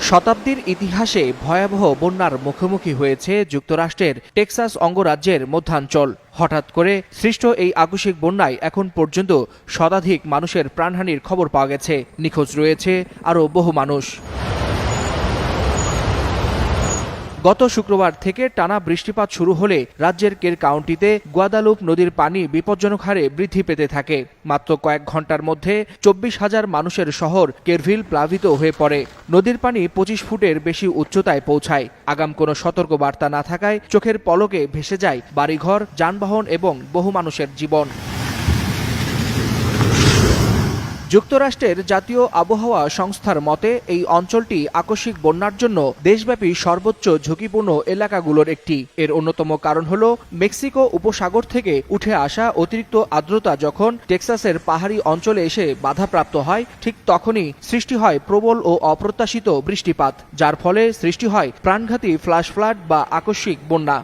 শতাব্দীর ইতিহাসে ভয়াবহ বন্যার মুখোমুখি হয়েছে যুক্তরাষ্ট্রের টেক্সাস অঙ্গরাজ্যের মধ্যাঞ্চল। হঠাৎ করে সৃষ্ট এই আকস্মিক বন্যায় এখন পর্যন্ত শতাধিক মানুষের প্রাণহানির খবর পাওয়া গেছে। নিখোঁজ রয়েছে আরও বহু মানুষ। গত শুক্রবার থেকে টানা বৃষ্টিপাত শুরু হলে রাজ্যের কের কাউন্টিতে গুয়াদালুপ নদীর পানি বিপজ্জনক হারে বৃদ্ধি পেতে থাকে। মাত্র কয়েক ঘন্টার মধ্যে 24,000 মানুষের শহর কেরভিল প্লাবিত হয়ে পড়ে। নদীর পানি 25 ফুটের বেশি উচ্চতায় পৌঁছায়। আগাম কোনো সতর্ক বার্তা না থাকায় চোখের পলকে ভেসে যায় বাড়িঘর, যানবাহন এবং বহু মানুষের জীবন। যুক্তরাষ্ট্রের জাতীয় আবহাওয়া সংস্থার মতে এই অঞ্চলটি আকস্মিক বন্যার জন্য দেশব্যাপী সর্বোচ্চ ঝুঁকিপূর্ণ এলাকাগুলোর একটি। এর অন্যতম কারণ হল মেক্সিকো উপসাগর থেকে উঠে আসা অতিরিক্ত আর্দ্রতা যখন টেক্সাসের পাহাড়ি অঞ্চলে এসে বাধাপ্রাপ্ত হয়, ঠিক তখনই সৃষ্টি হয় প্রবল ও অপ্রত্যাশিত বৃষ্টিপাত, যার ফলে সৃষ্টি হয় প্রাণঘাতী ফ্ল্যাশ ফ্লাড বা আকস্মিক বন্যা।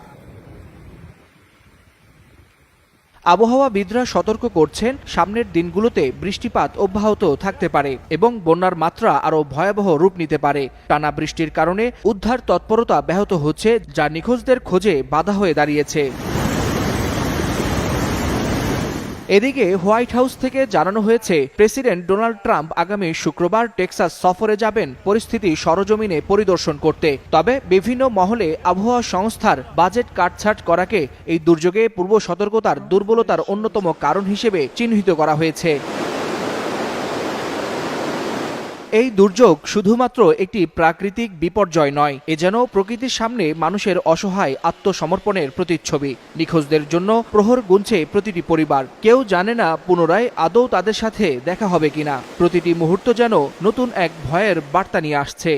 আবহাওয়াবিদরা সতর্ক করছেন, সামনের দিনগুলোতে বৃষ্টিপাত অব্যাহত থাকতে পারে এবং বন্যার মাত্রা আরও ভয়াবহ রূপ নিতে পারে। টানা বৃষ্টির কারণে উদ্ধার তৎপরতা ব্যাহত হচ্ছে, যা নিখোঁজদের খোঁজে বাধা হয়ে দাঁড়িয়েছে। এদিকে হোয়াইট হাউস থেকে জানানো হয়েছে, প্রেসিডেন্ট ডোনাল্ড ট্রাম্প আগামী শুক্রবার টেক্সাস সফরে যাবেন পরিস্থিতি সরজমিনে পরিদর্শন করতে। তবে বিভিন্ন মহলে আবহাওয়া সংস্থার বাজেট কাটছাঁট করাকে এই দুর্যোগে পূর্ব সতর্কতার দুর্বলতার অন্যতম কারণ হিসেবে চিহ্নিত করা হয়েছে। এই দুর্যোগ শুধুমাত্র একটি প্রাকৃতিক বিপর্যয় নয়, এ যেন প্রকৃতির সামনে মানুষের অসহায় আত্মসমর্পণের প্রতিচ্ছবি। নিখোঁজদের জন্য প্রহর গুনছে প্রতিটি পরিবার। কেউ জানে না পুনরায় আদৌ তাদের সাথে দেখা হবে কিনা। প্রতিটি মুহূর্ত যেন নতুন এক ভয়ের বার্তা নিয়ে আসছে।